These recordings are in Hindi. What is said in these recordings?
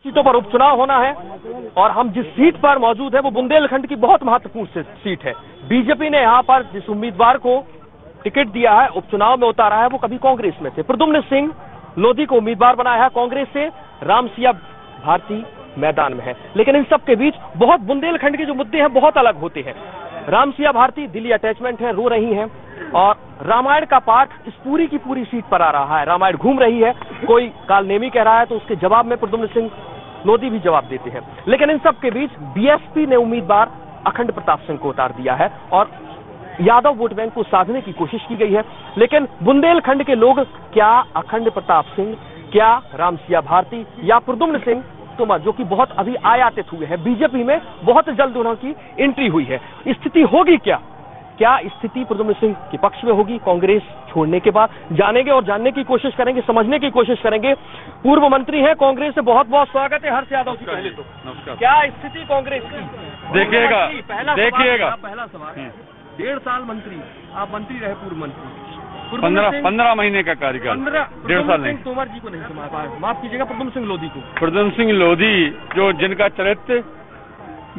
सीटों पर उपचुनाव होना है और हम जिस सीट पर मौजूद है वो बुंदेलखंड की बहुत महत्वपूर्ण सीट है। बीजेपी ने यहाँ पर जिस उम्मीदवार को टिकट दिया है, उपचुनाव में उतारा है, वो कभी कांग्रेस में थे। प्रद्युम्न सिंह लोधी को उम्मीदवार बनाया है कांग्रेस से, रामसिया भारती मैदान में है। लेकिन इन सब के बीच बहुत बुंदेलखंड के जो मुद्दे हैं बहुत अलग होते हैं। रामसिया भारती दिल्ली अटैचमेंट है, रो रही हैं और रामायण का पाठ इस पूरी की पूरी सीट पर आ रहा है। रामायण घूम रही है, कोई कालनेमी कह रहा है तो उसके जवाब में प्रद्युम्न सिंह लोधी भी जवाब देते हैं। लेकिन इन सब के बीच बीएसपी ने उम्मीदवार अखंड प्रताप सिंह को उतार दिया है और यादव वोट बैंक को साधने की कोशिश की गई है। लेकिन बुंदेलखंड के लोग क्या अखंड प्रताप सिंह, क्या रामसिया भारती या प्रद्युम्न सिंह तोमर, जो कि बहुत अभी आयातित हुए हैं बीजेपी में, बहुत जल्द उनकी एंट्री हुई है, स्थिति होगी क्या? क्या स्थिति प्रद्युम्न सिंह के पक्ष में होगी कांग्रेस छोड़ने के बाद? जानेंगे और जानने की कोशिश करेंगे, समझने की कोशिश करेंगे। पूर्व मंत्री हैं कांग्रेस से, बहुत बहुत स्वागत है हर्ष यादव जी। पहले तो नमस्कार। क्या स्थिति कांग्रेस की? देखिएगा पहला सवाल, 1.5 साल मंत्री, आप मंत्री रहे, पूर्व मंत्री, 15 महीने का कार्यकाल, 1.5 साल नहीं। तोमर जी को नहीं सुना पाया, माफ कीजिएगा, प्रद्युम्न सिंह लोधी को। प्रद्युम्न सिंह लोधी जो जिनका चरित्र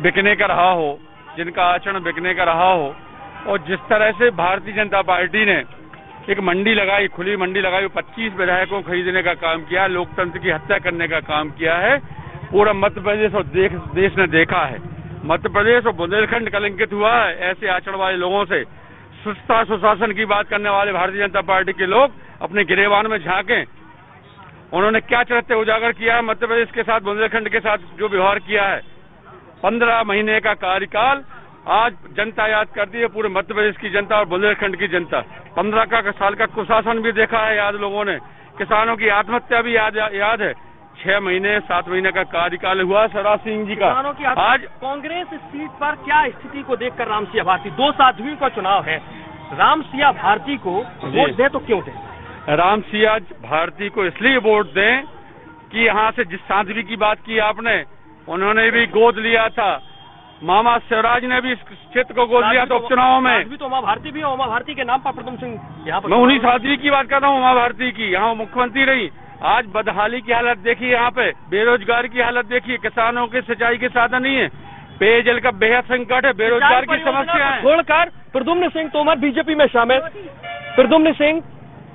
बिकने का रहा हो, जिनका आचरण बिकने का रहा हो, और जिस तरह से भारतीय जनता पार्टी ने एक मंडी लगाई, खुली मंडी लगाई, 25 विधायकों को खरीदने का काम किया, लोकतंत्र की हत्या करने का काम किया है, पूरा मध्य प्रदेश और देश ने देखा है। मध्य प्रदेश और बुंदेलखंड कलंकित हुआ है ऐसे आचरण वाले लोगों से। सुस्ता सुशासन की बात करने वाले भारतीय जनता पार्टी के लोग अपने गिरेबान में झांके। उन्होंने क्या चरित्र उजागर किया है मध्य प्रदेश के साथ, बुंदेलखंड के साथ जो व्यवहार किया है। 15 महीने का कार्यकाल आज जनता याद करती है, पूरे मध्य प्रदेश की जनता और बुंदेलखंड की जनता। 15 साल का कुशासन भी देखा है याद लोगों ने, किसानों की आत्महत्या भी याद है। 6 महीने 7 महीने का कार्यकाल हुआ शिवराज सिंह जी का। आज कांग्रेस इस सीट पर क्या स्थिति को देखकर रामसिया भारती, 2 साध्वी का चुनाव है, रामसिया भारती को वोट दें तो क्यों दें? रामसिया भारती को इसलिए वोट दें कि यहाँ से जिस साध्वी की बात की आपने, उन्होंने भी गोद लिया था, मामा शिवराज ने भी इस क्षेत्र को गोद लिया था उपचुनाव में। तो उमा भारती भी, उमा भारती के नाम पर प्रद्युम्न सिंह यहाँ पर, मैं उन्हीं साध्वी की बात कर रहा हूँ, उमा भारती की। यहाँ मुख्यमंत्री रही। आज बदहाली की हालत देखिए, यहाँ पे बेरोजगार की हालत देखिए, किसानों के सिंचाई के साधन नहीं है, पेयजल का बेहद संकट है, बेरोजगार की समस्या है। छोड़कर प्रद्युम्न सिंह तोमर बीजेपी में शामिल। प्रद्युम्न सिंह,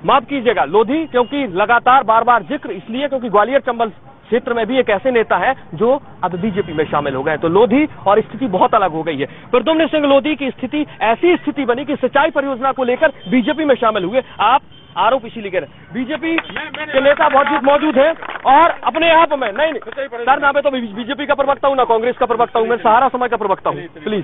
माफ कीजिएगा, लोधी, क्योंकि लगातार बार बार जिक्र इसलिए क्योंकि ग्वालियर चंबल क्षेत्र में भी एक ऐसे नेता है जो अब बीजेपी में शामिल हो गए, तो लोधी और स्थिति बहुत अलग हो गई है। प्रद्युम्न सिंह लोधी की स्थिति ऐसी स्थिति बनी कि सिंचाई परियोजना को लेकर बीजेपी में शामिल हुए। आप आरोप इसीलिए कह रहे हैं, बीजेपी के नेता बहुत मौजूद है और अपने आप में नहीं सर, मैं तो बीजेपी का प्रवक्ता हूँ ना कांग्रेस का प्रवक्ता हूँ, मैं सहारा समय का प्रवक्ता हूँ। प्लीज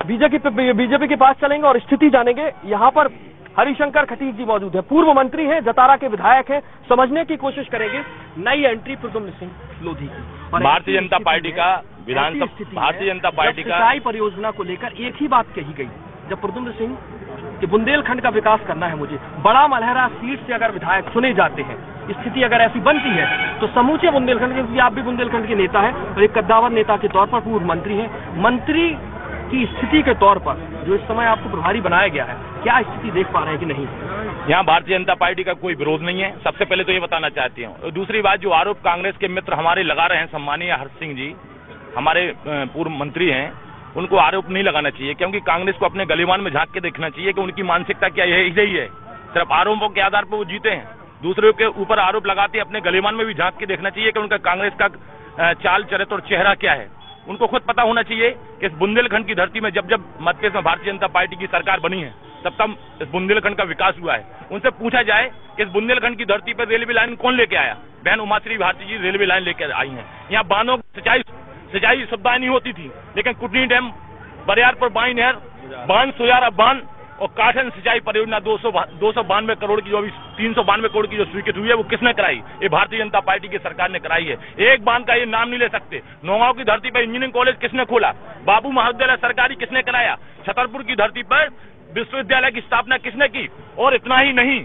बीजेपी के पास चलेंगे और स्थिति जानेंगे। यहाँ पर हरिशंकर खटीक जी मौजूद है, पूर्व मंत्री हैं, जतारा के विधायक हैं, समझने की कोशिश करेंगे नई एंट्री प्रद्युम्न सिंह लोधी और भारतीय जनता पार्टी का विधानसभा, भारतीय जनता पार्टी का सिंचाई परियोजना को लेकर एक ही बात कही गई, जब प्रद्युम्न सिंह कि बुंदेलखंड का विकास करना है मुझे, बड़ा मलहरा सीट से अगर विधायक चुने जाते हैं, स्थिति अगर ऐसी बनती है तो समूचे बुंदेलखंड, क्योंकि आप भी बुंदेलखंड के नेता हैं और एक कद्दावर नेता के तौर पर पूर्व मंत्री हैं, मंत्री की स्थिति के तौर पर जो इस समय आपको प्रभारी बनाया गया है, क्या स्थिति देख पा रहे हैं कि नहीं? यहाँ भारतीय जनता पार्टी का कोई विरोध नहीं है, सबसे पहले तो ये बताना चाहती हूँ। दूसरी बात, जो आरोप कांग्रेस के मित्र हमारे लगा रहे हैं, सम्मानीय हर्ष सिंह जी हमारे पूर्व मंत्री हैं, उनको आरोप नहीं लगाना चाहिए, क्योंकि कांग्रेस को अपने गलीमान में झांक के देखना चाहिए कि उनकी मानसिकता क्या है। यही है, सिर्फ आरोपों के आधार पर वो जीते हैं, दूसरों के ऊपर आरोप लगाते हैं, अपने गलीमान में भी झांक के देखना चाहिए कि उनका कांग्रेस का चाल चरित्र और चेहरा क्या है। उनको खुद पता होना चाहिए कि इस बुंदेलखंड की धरती में जब मध्य प्रदेश में भारतीय जनता पार्टी की सरकार बनी है, तब इस बुंदेलखंड का विकास हुआ है। उनसे पूछा जाए कि इस बुंदेलखंड की धरती पर रेलवे लाइन कौन लेके आया? बहन उमाश्री भारती जी रेलवे लाइन लेकर आई हैं। यहाँ बांधों सिंचाई सुविधाएं नहीं होती थी, लेकिन कुटनी डैम, बरियारपुर बाई नहर, बांध, सुयारा बांध और काठन सिंचाई परियोजना 292 करोड़ की, जो अभी 392 करोड़ की जो स्वीकृत हुई है, वो किसने कराई? ये भारतीय जनता पार्टी की सरकार ने कराई है। एक बांध का ये नाम नहीं ले सकते। नौगांव की धरती पर इंजीनियरिंग कॉलेज किसने खोला? बाबू महाविद्यालय सरकारी किसने कराया? छतरपुर की धरती पर विश्वविद्यालय की स्थापना किसने की? और इतना ही नहीं,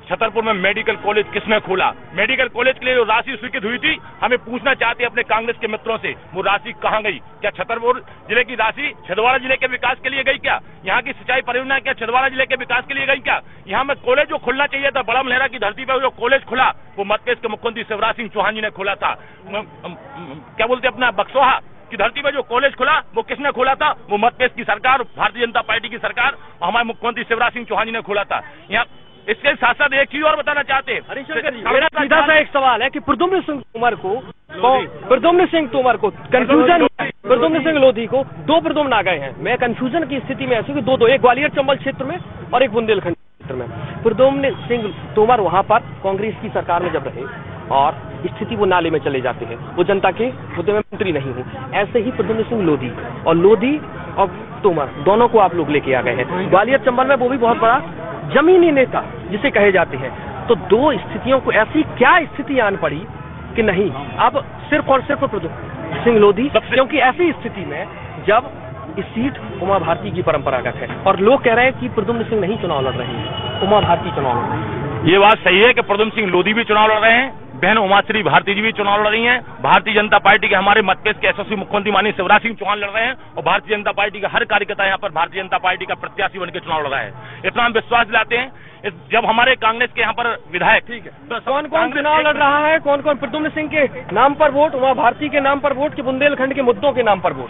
छतरपुर में मेडिकल कॉलेज किसने खोला? मेडिकल कॉलेज के लिए जो राशि स्वीकृत हुई थी, हमें पूछना चाहते हैं अपने कांग्रेस के मित्रों से, वो राशि कहां गई? क्या छतरपुर जिले की राशि छिंदवाड़ा जिले के विकास के लिए गई क्या? यहाँ की सिंचाई परियोजना क्या छिंदवाड़ा जिले के विकास के लिए गई क्या? यहाँ में कॉलेज जो खुलना चाहिए था, बड़ा लहरा की धरती पर जो कॉलेज खुला, वो मध्यप्रदेश के मुख्यमंत्री शिवराज सिंह चौहान जी ने खोला था। क्या बोलते अपना बक्सोहा की धरती पर जो कॉलेज खुला, वो किसने खोला था? वो मध्यप्रदेश की सरकार, भारतीय जनता पार्टी की सरकार, हमारे मुख्यमंत्री शिवराज सिंह चौहान जी ने खोला था। यहाँ इसके साथ साथ एक चीज और बताना चाहते हैं हरिशंकर जी, मेरा सीधा सा एक सवाल है कि प्रद्युम्न सिंह तोमर को कंफ्यूजन, प्रद्युम्न सिंह लोधी को दो प्रद्युम्न आ गए हैं। मैं कंफ्यूजन की स्थिति में ऐसी कि दो, एक ग्वालियर चंबल क्षेत्र में और एक बुंदेलखंड क्षेत्र में। प्रद्युम्न सिंह तोमर वहां पर कांग्रेस की सरकार में जब रहे और स्थिति वो नाले में चले जाते हैं, वो जनता के मुद्दे में मंत्री नहीं हूँ। ऐसे ही प्रद्युम्न सिंह लोधी और तोमर दोनों को आप लोग लेके आ गए हैं ग्वालियर चंबल में, वो भी बहुत बड़ा जमीनी नेता जिसे कहे जाते हैं। तो दो स्थितियों को ऐसी क्या स्थिति आन पड़ी कि नहीं अब सिर्फ और सिर्फ प्रद्युम्न सिंह लोधी, क्योंकि ऐसी स्थिति में जब इस सीट उमा भारती की परंपरागत है और लोग कह रहे हैं कि प्रद्युम्न सिंह नहीं चुनाव लड़ रहे हैं, उमा भारती चुनाव लड़ रही है। ये बात सही है कि प्रद्युम्न सिंह लोधी भी चुनाव लड़ रहे हैं, बहन उमाश्री भारती जी भी चुनाव लड़ रही हैं। भारतीय जनता पार्टी के हमारे मध्यप्रदेश के यशस्वी मुख्यमंत्री माननीय शिवराज सिंह चौहान लड़ रहे हैं और भारतीय जनता पार्टी का हर कार्यकर्ता यहाँ पर भारतीय जनता पार्टी का प्रत्याशी बनकर चुनाव लड़ रहा है। इतना हम विश्वास दिलाते हैं। जब हमारे कांग्रेस के यहाँ पर विधायक, ठीक है, तो कौन कौन चुनाव लड़ रहा है? कौन कौन? प्रद्युम्न सिंह के नाम पर वोट, उमा भारती के नाम पर वोट, कि बुंदेलखंड के मुद्दों के नाम पर वोट?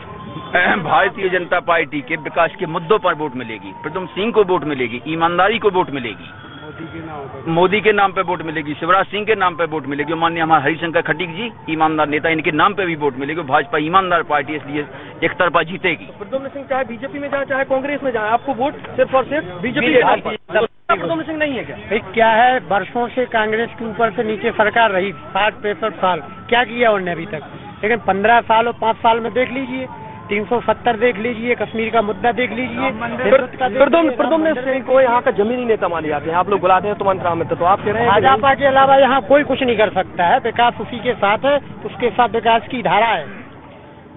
भारतीय जनता पार्टी के विकास के मुद्दों पर वोट मिलेगी, प्रद्युम्न सिंह को वोट मिलेगी, ईमानदारी को वोट मिलेगी, मोदी के नाम पे वोट मिलेगी, शिवराज सिंह के नाम पे वोट मिलेगी, माननीय हमारे हरिशंकर खटीक जी ईमानदार नेता, इनके नाम पे भी वोट मिलेगी। भाजपा ईमानदार पार्टी, इसलिए एक तरफा जीतेगी। प्रद्युम्न सिंह चाहे बीजेपी में जाए चाहे कांग्रेस में जाए, आपको वोट सिर्फ और सिर्फ बीजेपी के नाम पर। प्रद्युम्न सिंह नहीं है क्या? क्या है, वर्षों से कांग्रेस के ऊपर से नीचे सरकार रही, 60-65 साल, क्या किया उन्होंने अभी तक? लेकिन 15 साल और 5 साल में देख लीजिए, 370 देख लीजिए, कश्मीर का मुद्दा देख लीजिए। प्रद्युम्न सिंह को यहाँ का जमीनी नेता माने जाते हैं, आप लोग बुलाते हैं तुमंत राम, तो आप कह रहे हैं भाजपा के अलावा यहाँ कोई कुछ नहीं कर सकता है। विकास उसी के साथ है, उसके साथ विकास की धारा है,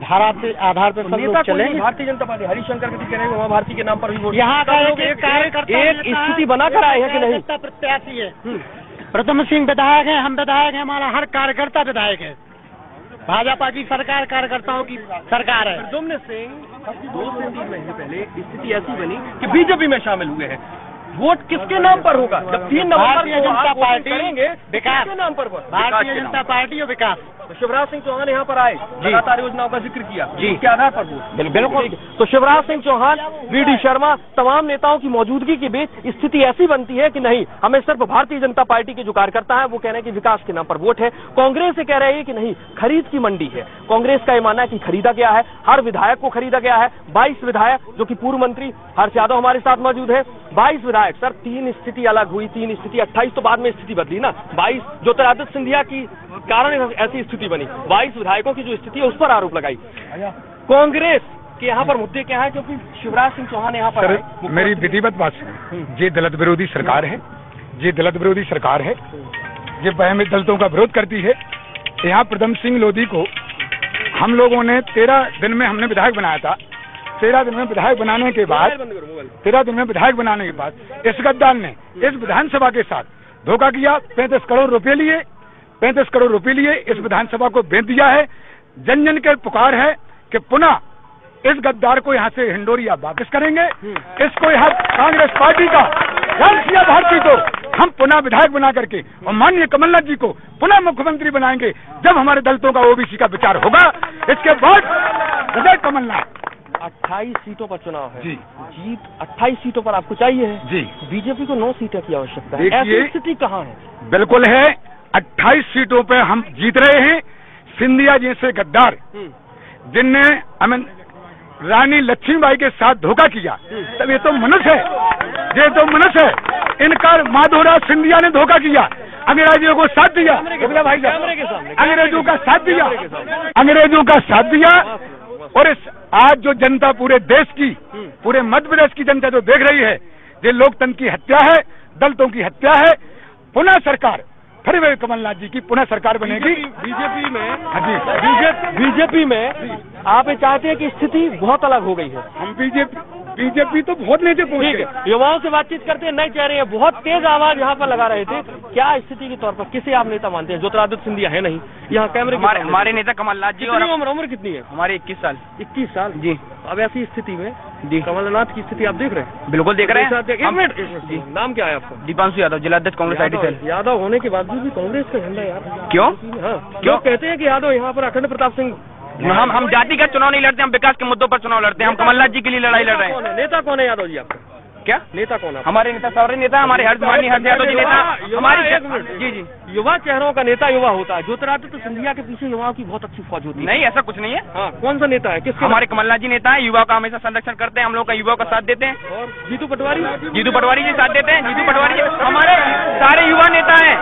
धारा पे आधार पर सब लोग चलेंगे। भारतीय जनता पार्टी हरिशंकर कह रहे हैं उमा भारती के नाम पर भी वोट, यहाँ का एक कार्यकर्ता एक स्थिति बनाकर आए हैं कि नहीं? प्रत्याशी है, प्रद्युम्न सिंह विधायक है, हम विधायक है, हमारा हर कार्यकर्ता विधायक है। भाजपा की सरकार कार्यकर्ताओं की सरकार है। प्रद्युम्न सिंह 2 से 3 महीने पहले स्थिति ऐसी बनी कि बीजेपी में शामिल हुए हैं। वोट किसके नाम पर होगा? जब 3 नवंबर भारतीय जनता पार्टी करेंगे, विकास के नाम पर, भारतीय जनता पार्टी और विकास। तो शिवराज सिंह चौहान यहाँ पर आए, लगातार योजनाओं का जिक्र किया, उसके आधार पर वोट। बिल्कुल। तो शिवराज सिंह चौहान, वी.डी. शर्मा, तमाम नेताओं की मौजूदगी के बीच स्थिति ऐसी बनती है कि नहीं, हमें सिर्फ भारतीय जनता पार्टी के जो कार्यकर्ता है वो कह रहे हैं कि विकास के नाम पर वोट है। कांग्रेस से कह रहे हैं कि नहीं, खरीद की मंडी है। कांग्रेस का ये मानना है कि खरीदा गया है, हर विधायक को खरीदा गया है। 22 विधायक, जो कि पूर्व मंत्री हर्ष यादव हमारे साथ मौजूद है, 22 विधायक। सर 3 स्थिति अलग हुई, 3 स्थिति 28 तो बाद में स्थिति बदली ना, 22 ज्योतिरादित्य सिंधिया की कारण ऐसी स्थिति बनी, 22 विधायकों की जो स्थिति है उस पर आरोप लगाई। कांग्रेस के यहाँ पर मुद्दे क्या है? क्योंकि शिवराज सिंह चौहान यहाँ पर मेरी विधिवत बात सुनो, ये दलित विरोधी सरकार है, ये दलित विरोधी सरकार है, ये बहमी दलितों का विरोध करती है। यहाँ प्रद्युम्न सिंह लोधी को हम लोगों ने 13 दिन में हमने विधायक बनाया था। 13 दिन में विधायक बनाने के बाद 13 दिन में विधायक बनाने के बाद इस गद्दार ने इस विधानसभा के साथ धोखा किया। 35 करोड़ रुपए लिए, 35 करोड़ रुपए लिए इस विधानसभा को बेच दिया है। जन जन के पुकार है कि पुनः इस गद्दार को यहाँ से हिंडोरिया वापस करेंगे। इसको यहाँ कांग्रेस पार्टी का राष्ट्रीय भारती को हम पुनः विधायक बना करके और माननीय कमलनाथ जी को पुनः मुख्यमंत्री बनाएंगे जब हमारे दलितों का ओबीसी का विचार होगा। इसके बाद विजय कमलनाथ। 28 सीटों पर चुनाव है जी, जीत 28 सीटों पर आपको चाहिए है जी। बीजेपी को 9 सीटें की आवश्यकता है, ऐसी स्थिति कहाँ है? बिल्कुल है, 28 सीटों पे हम जीत रहे हैं। सिंधिया जैसे गद्दार जिनने हमें रानी लक्ष्मीबाई के साथ धोखा किया, तब ये तो मनुष्य है, ये तो मनुष्य है। इनका माधवराज सिंधिया ने धोखा किया, अंग्रेजों को साथ दिया, भाई अंग्रेजों का साथ दिया, अंग्रेजों का साथ दिया। और इस आज जो जनता पूरे देश की, पूरे मध्य प्रदेश की जनता जो देख रही है, ये लोकतंत्र की हत्या है, दलितों की हत्या है। पुनः सरकार, फिर वे कमलनाथ जी की पुनः सरकार बनेगी। बीजेपी में, हाँ जी, बीजेपी में आप ये चाहते हैं कि स्थिति बहुत अलग हो गई है। हम बीजेपी तो बहुत नीचे पहुंच ठीक गई। है, युवाओं से बातचीत करते हैं, नए चेहरे हैं, बहुत तेज आवाज यहाँ पर लगा रहे थे। क्या स्थिति के तौर पर किसे आप नेता मानते हैं? ज्योतिरादित्य सिंधिया है नहीं यहाँ कैमरे के सामने। हमारे नेता कमलनाथ जी। और उम्र कितनी है? हमारे 21 साल। 21 साल जी। अब ऐसी स्थिति में जी कमलनाथ की स्थिति आप देख रहे हैं? बिल्कुल देख रहे हैं। एक मिनट जी, नाम क्या है आपका? दीपांशु यादव, जिलाध्यक्ष कांग्रेस आईटी सेल। यादव होने के बावजूद भी कांग्रेस का झंडा यार क्यों? हाँ, क्यों कहते हैं कि यादव यहाँ पर अखंड प्रताप सिंह? हम जातिगत चुनाव नहीं लड़ते, हम विकास के मुद्दों पर चुनाव लड़ते हैं। हम कमलनाथ जी के लिए लड़ाई लड़ रहे हैं। नेता कौन है यादव जी आपका? क्या नेता कौन है? हमारे नेता सारे नेता हमारे हर्ष यादव जी नेता हमारी। जी जी, युवा चेहरों का नेता युवा होता है। ज्योतिरादित्य सिंधिया के पीछे युवाओं की बहुत अच्छी फौज होती है। नहीं, ऐसा कुछ नहीं है। हाँ, कौन सा नेता है? किसके? हमारे कमलनाथ जी नेता है, युवा का हमेशा संरक्षण करते हैं, हम लोग का युवाओं का साथ देते हैं। और जीतू पटवारी? जीतू पटवारी जी साथ देते हैं। जीतू पटवारी जी हमारे सारे युवा नेता हैं।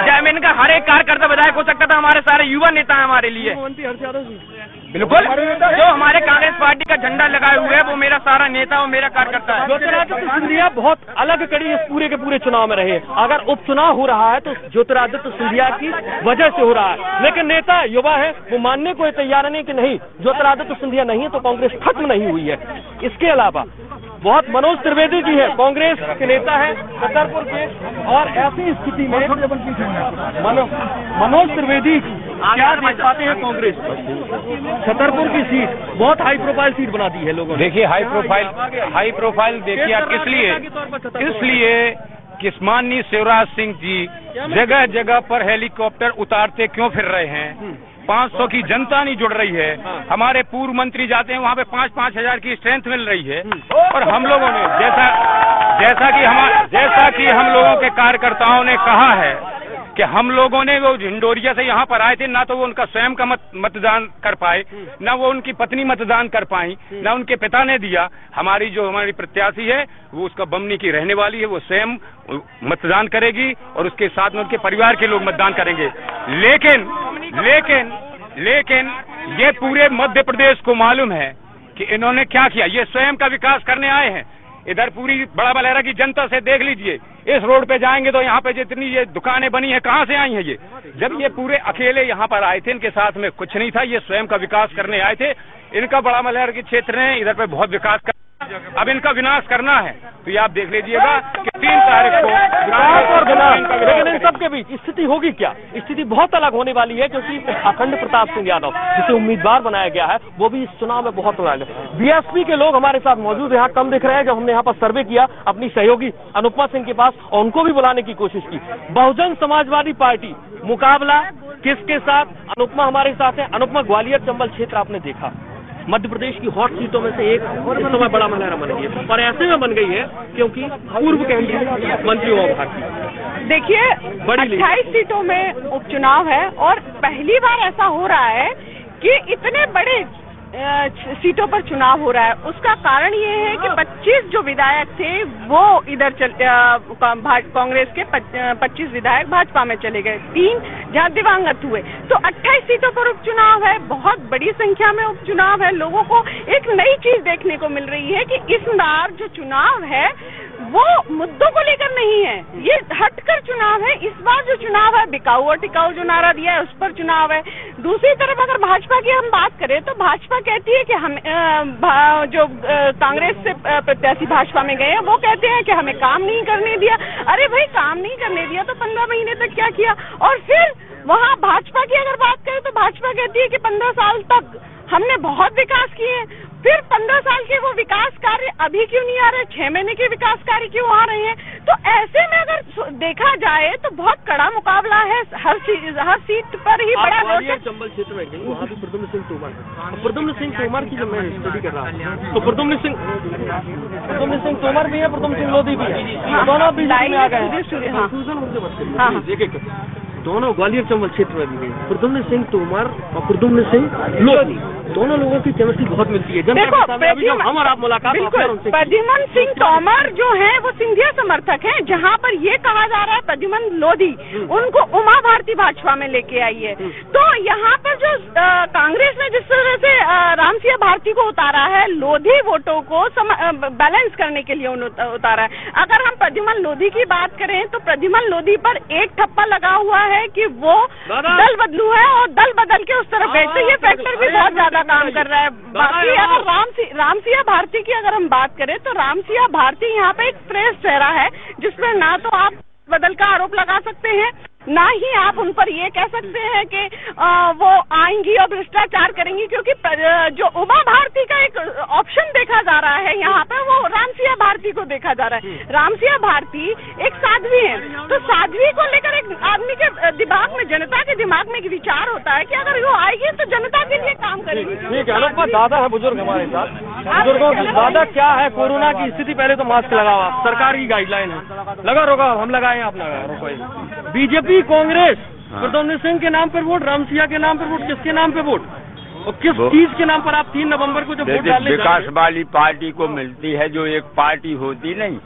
जयमिन का हर एक कार्यकर्ता विधायक हो सकता था, हमारे सारे युवा नेता हैं हमारे लिए। मंत्री हर्ष यादव जी बिल्कुल, जो हमारे कांग्रेस पार्टी का झंडा लगाए हुए है वो मेरा सारा नेता और मेरा कार्यकर्ता है। ज्योतिरादित्य सिंधिया बहुत अलग कड़ी इस पूरे के पूरे चुनाव में रहे। अगर उपचुनाव हो रहा है तो ज्योतिरादित्य सिंधिया की वजह से हो रहा है, लेकिन नेता युवा है, वो मानने को तैयार नहीं कि नहीं ज्योतिरादित्य सिंधिया नहीं है तो कांग्रेस खत्म नहीं हुई है। इसके अलावा बहुत मनोज त्रिवेदी जी है, कांग्रेस के नेता है छतरपुर के, और ऐसी स्थिति में मनोज त्रिवेदी क्या देख पाते हैं कांग्रेस पर? छतरपुर की सीट बहुत हाई प्रोफाइल सीट बना दी है लोगों ने। देखिए हाई प्रोफाइल देखिए आप इसलिए कि माननीय शिवराज सिंह जी जगह जगह पर हेलीकॉप्टर उतारते क्यों फिर रहे हैं? 500 की जनता नहीं जुड़ रही है। हमारे पूर्व मंत्री जाते हैं वहाँ पे 5-5 हजार की स्ट्रेंथ मिल रही है। और हम लोगों ने जैसा कि हम लोगों के कार्यकर्ताओं ने कहा है कि हम लोगों ने वो झिंडोरिया से यहाँ पर आए थे, ना तो वो उनका स्वयं का मतदान कर पाए, ना वो उनकी पत्नी मतदान कर पाई, ना उनके पिता ने दिया। हमारी प्रत्याशी है वो उसका बमनी की रहने वाली है, वो स्वयं मतदान करेगी और उसके साथ में उनके परिवार के लोग मतदान करेंगे। लेकिन ये पूरे मध्य प्रदेश को मालूम है कि इन्होंने क्या किया। ये स्वयं का विकास करने आए हैं। इधर पूरी बड़ा बलेरा की जनता से देख लीजिए, इस रोड पे जाएंगे तो यहाँ पे जितनी ये दुकानें बनी है कहाँ से आई हैं? ये जब ये पूरे अकेले यहाँ पर आए थे, इनके साथ में कुछ नहीं था, ये स्वयं का विकास करने आए थे। इनका बड़ा बलेरा के क्षेत्र ने इधर पे बहुत विकास कर, अब इनका विनाश करना है तो ये आप देख लीजिएगा कि 3 तारीख को विकास और विनाश। लेकिन इन सबके बीच स्थिति होगी क्या? स्थिति बहुत अलग होने वाली है, क्योंकि अखंड प्रताप सिंह यादव जिसे उम्मीदवार बनाया गया है वो भी इस चुनाव में बहुत अलग है। बीएसपी के लोग हमारे साथ मौजूद यहाँ कम दिख रहे हैं। जब हमने यहाँ पर सर्वे किया अपनी सहयोगी अनुपमा सिंह के पास और उनको भी बुलाने की कोशिश की। बहुजन समाजवादी पार्टी मुकाबला किसके साथ? अनुपमा हमारे साथ है। अनुपमा, ग्वालियर चंबल क्षेत्र आपने देखा, मध्य प्रदेश की हॉट सीटों में से एक इस समय बड़ा मलहरा बन गई है, और ऐसे में बन गई है क्योंकि पूर्व केंद्रीय मंत्री ओम भारती। देखिए 28 सीटों में उपचुनाव है और पहली बार ऐसा हो रहा है कि इतने बड़े सीटों पर चुनाव हो रहा है। उसका कारण ये है कि 25 जो विधायक थे वो इधर कांग्रेस के 25 विधायक भाजपा में चले गए, 3 जहाँ दिवंगत हुए। तो 28 सीटों पर उपचुनाव है, बहुत बड़ी संख्या में उपचुनाव है। लोगों को एक नई चीज देखने को मिल रही है कि इस बार जो चुनाव है वो मुद्दों को लेकर नहीं है, ये हटकर चुनाव है। इस बार जो चुनाव है बिकाऊ और टिकाऊ जो नारा दिया है उस पर चुनाव है। दूसरी तरफ अगर भाजपा की हम बात करें तो भाजपा कहती है कि हम जो कांग्रेस से प्रत्याशी भाजपा में गए हैं वो कहते हैं कि हमें काम नहीं करने दिया। अरे भाई, काम नहीं करने दिया तो 15 महीने तक क्या किया? और फिर वहाँ भाजपा की अगर बात करें तो भाजपा कहती है कि 15 साल तक हमने बहुत विकास किए। फिर 15 साल के वो विकास कार्य अभी क्यों नहीं आ रहे? 6 महीने के विकास कार्य क्यों आ रहे हैं? तो ऐसे में अगर देखा जाए तो बहुत कड़ा मुकाबला है। हर सीट पर ही बड़ा रोचक। चंबल क्षेत्र में गई, वहाँ भी प्रद्युम्न सिंह तोमर की जब मैं स्टडी कर रहा था तो प्रद्युम्न सिंह तोमर भी है, प्रद्युम्न सिंह लोधी भी है, दोनों बीजेपी में आ गए। दोनों ग्वालियर चंबल क्षेत्र में भी गई। प्रद्युम्न सिंह तोमर और प्रद्युम्न सिंह लोधी दोनों लोगों की केमिस्ट्री बहुत मिलती है। जब हम और आप मुलाकात प्रद्युम्न सिंह तोमर जो है वो सिंधिया समर्थक हैं, जहाँ पर ये कहा जा रहा है प्रद्युम्न लोधी उनको उमा भारती भाजपा में लेके आई है। तो यहाँ पर जो कांग्रेस ने जिस तरह से रामसिंह भारती को उतारा है, लोधी वोटों को बैलेंस करने के लिए उतारा है। अगर हम प्रद्युम्न लोधी की बात करें तो प्रद्युम्न लोधी पर एक ठप्पा लगा हुआ है कि वो दल बदलू है और दल बदल के उस तरफ गए, तो ये फैक्टर भी बहुत ज्यादा काम कर रहा है। बाकी अगर रामसिया भारती की अगर हम बात करें तो रामसिया भारती यहाँ पे एक प्रेस चेहरा है, जिसमें ना तो आप बदल का आरोप लगा सकते हैं, ना ही आप उन पर ये कह सकते हैं कि वो आएंगी और भ्रष्टाचार करेंगी, क्योंकि जो उमा भारती का एक ऑप्शन देखा जा रहा है यहाँ पे, वो रामसिया भारती को देखा जा रहा है। रामसिया भारती एक साध्वी है, तो साध्वी को लेकर एक आदमी के दिमाग में, जनता के दिमाग में एक विचार होता है कि अगर वो आएगी तो जनता के लिए काम करेगी। ठीक है, अनोपा दादा है बुजुर्ग हमारे साथ, बुजुर्गों की दादा क्या है कोरोना की स्थिति? पहले तो मास्क लगाओ आप, सरकार की गाइडलाइन है, लगा रोका हम लगाए आप लगा रोको। बीजेपी कांग्रेस प्रद्युम्न सिंह के नाम पर वोट, रामसिया के नाम पर वोट, किसके नाम पे वोट और किस चीज के नाम पर आप 3 नवंबर को जब वोट डालने विकास वाली पार्टी को मिलती है, जो एक पार्टी होती नहीं,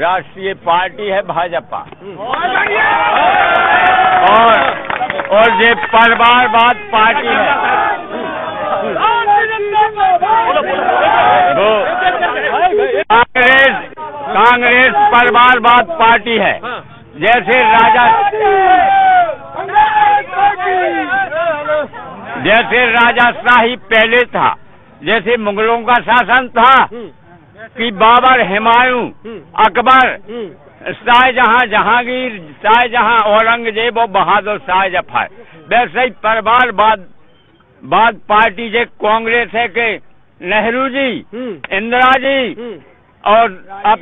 राष्ट्रीय पार्टी है भाजपा, और ये परिवारवाद पार्टी है, कांग्रेस परिवारवाद पार्टी है। जैसे राजाशाही पहले था, जैसे मुगलों का शासन था कि बाबर, हुमायूं, अकबर, शाहजहां, जहांगीर, शाहजहां, औरंगजेब और बहादुर शाह जफर, वैसे ही परिवारवाद पार्टी जो कांग्रेस है के नेहरू जी, इंदिरा जी और अब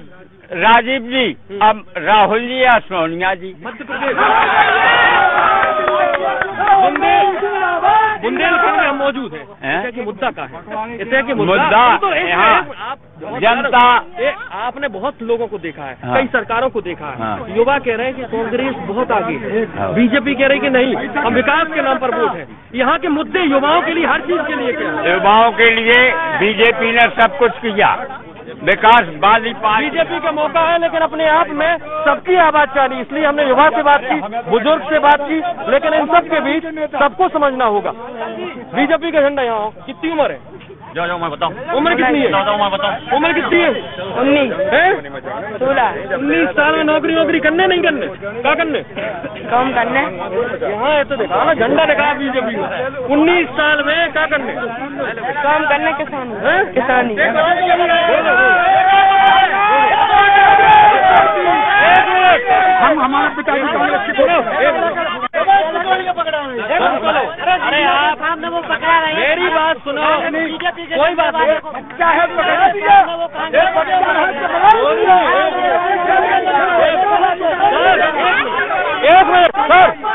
राजीव जी, अब राहुल जी या सोनिया जी। बुंदेलखंड में हम मौजूद हैं, कि मुद्दा का है, इसे कि मुद्दा यहाँ जनता, आपने बहुत लोगों को देखा है, कई सरकारों को देखा है, युवा कह रहे हैं कि कांग्रेस बहुत आगे है, बीजेपी कह रही कि नहीं हम विकास के नाम पर वोट है। यहाँ के मुद्दे युवाओं के लिए, हर चीज के लिए क्या है? युवाओं के लिए बीजेपी ने सब कुछ किया, विकास वाली पार्टी, बीजेपी का मौका है, लेकिन अपने आप में सबकी आवाज चाहिए, इसलिए हमने युवा से बात की, बुजुर्ग से बात की, लेकिन इन सब के बीच सबको समझना होगा बीजेपी का झंडा यहाँ कितनी उम्र है? जाओ मैं बताऊं, उम्र कितनी है? मैं बताऊं, उम्र कितनी है? 19 है 19 साल में नौकरी करने नहीं करने, क्या करने? काम करने। यहाँ है तो देखा ना, झंडा दिखा बीजेपी में, 19 साल में क्या करने? काम करने, किसानी। हम हमारे पिताजी कांग्रेस के अरे आप वो पकड़ा रहे, मेरी बात सुनो, कोई बात नहीं,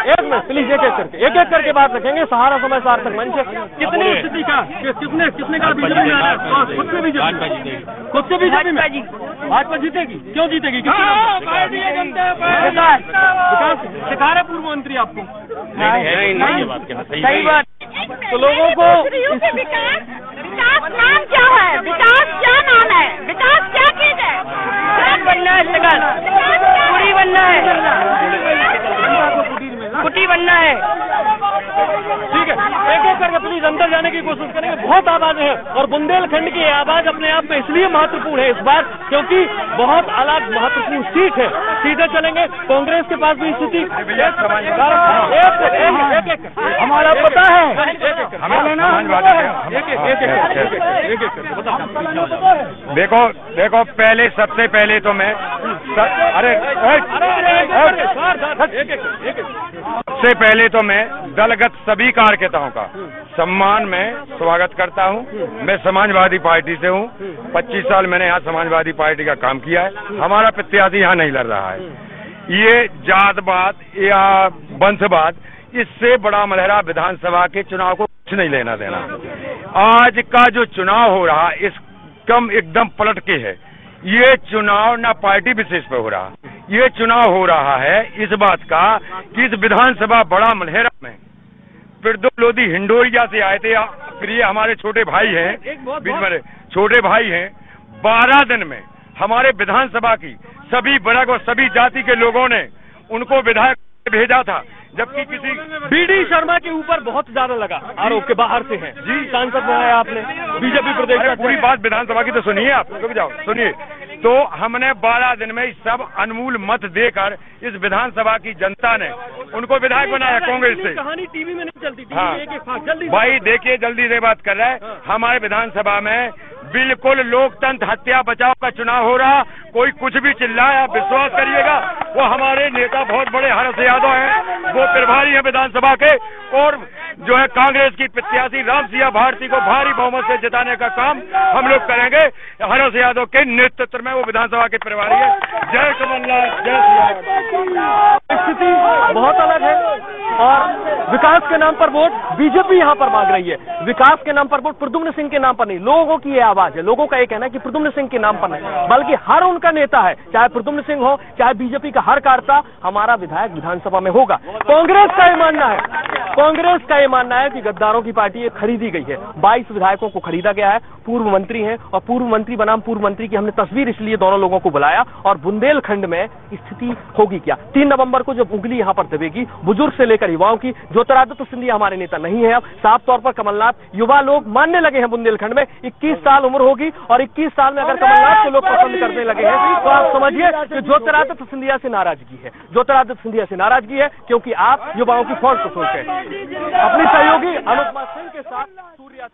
एक मिनट प्लीज, एक एक करके बात रखेंगे। सहारा समय सार्थक मंच कितनी स्थिति का, कितने का बीजेपी में आ रहा है? खुद से बीजेपी में भाजपा जीतेगी? क्यों जीतेगी? सिखा रहे पूर्व मंत्री आपको? सही बात। तो लोगों को विकास नाम क्या है? विकास क्या नाम है? विकास क्या चीज है? बनना है, पूरी बनना है, कुटी बनना है। ठीक है, एक एक करके प्लीज अंदर जाने की कोशिश करेंगे। बहुत आवाजें हैं और बुंदेलखंड की आवाज अपने आप में इसलिए महत्वपूर्ण है इस बार, क्योंकि बहुत अलग महत्वपूर्ण सीट है। सीधे चलेंगे, कांग्रेस के पास भी स्थिति हमारा पता है, देखो पहले, सबसे पहले तो मैं सबसे पहले तो मैं दलगत सभी कार्यकर्ताओं का सम्मान में स्वागत करता हूं। मैं समाजवादी पार्टी से हूं, 25 साल मैंने यहाँ समाजवादी पार्टी का काम किया है। हमारा प्रत्याशी यहाँ नहीं लड़ रहा है। ये जातवाद या वंशवाद, इससे बड़ा मलहरा विधानसभा के चुनाव को कुछ नहीं लेना देना। आज का जो चुनाव हो रहा है इसकम एकदम पलट के है। ये चुनाव ना पार्टी विशेष पे हो रहा, ये चुनाव हो रहा है इस बात का कि इस विधानसभा बड़ा मलहरा में प्रद्युम्न लोधी हिंडोरिया से आए थे। प्रिय हमारे छोटे भाई हैं, बीच में छोटे भाई हैं। 12 दिन में हमारे विधानसभा की सभी वर्ग और सभी जाति के लोगों ने उनको विधायक भेजा था, जबकि किसी बीडी शर्मा के ऊपर बहुत ज्यादा लगा आरोप के बाहर से हैं। जी सांसद बनाया आपने बीजेपी प्रदेश का। पूरी बात विधानसभा की तो सुनिए आप, रुक जाओ सुनिए। तो हमने 12 दिन में सब अनमोल मत देकर इस विधानसभा की जनता ने उनको विधायक बनाया कांग्रेस से। कहानी टीवी में नहीं चलती, हाँ जल्दी भाई देखिए, जल्दी से बात कर रहा है। हमारे विधानसभा में बिल्कुल लोकतंत्र हत्या बचाव का चुनाव हो रहा, कोई कुछ भी चिल्लाए आप विश्वास करिएगा, वो हमारे नेता बहुत बड़े हर्ष यादव हैं, वो प्रभारी हैं विधानसभा के, और जो है कांग्रेस की प्रत्याशी राम सिंह भारती को भारी बहुमत से जिताने का काम हम लोग करेंगे। हर्ष यादव के नेतृत्व में वो विधानसभा के प्रभारी है। जय कमलनाथ, जय सिया। स्थिति बहुत अलग है और विकास के नाम पर वोट बीजेपी यहाँ पर मांग रही है। विकास के नाम पर वोट प्रद्युम्न सिंह के नाम पर नहीं, लोगों की ये आवाज है। लोगों का ये कहना है कि प्रद्युम्न सिंह के नाम पर नहीं, बल्कि हर उनका नेता है, चाहे प्रद्युम्न सिंह हो, चाहे बीजेपी का हर कार्यकर्ता, हमारा विधायक विधानसभा में होगा। कांग्रेस का ये मानना है कि गद्दारों की पार्टी ये खरीदी गई है। 22 विधायकों को खरीदा गया है, पूर्व मंत्री हैं, और पूर्व मंत्री बनाम पूर्व मंत्री की हमने तस्वीर इसलिए दोनों लोगों को बुलाया। और बुंदेलखंड में स्थिति होगी क्या? 3 नवंबर को जब उंगली यहां पर दबेगी बुजुर्ग से लेकर युवाओं की, ज्योतिरादित्य सिंधिया हमारे नेता नहीं है अब, साफ तौर पर कमलनाथ युवा लोग मानने लगे हैं बुंदेलखंड में। 21 साल उम्र होगी और 21 साल में अगर कमलनाथ को लोग पसंद करने लगे हैं तो आप समझिए कि ज्योतिरादित्य सिंधिया से नाराजगी है। ज्योतिरादित्य सिंधिया से नाराजगी है क्योंकि आप युवाओं की फौज को सोचते हैं। अपनी सहयोगी अनुपमा सिंह के साथ सूर्या।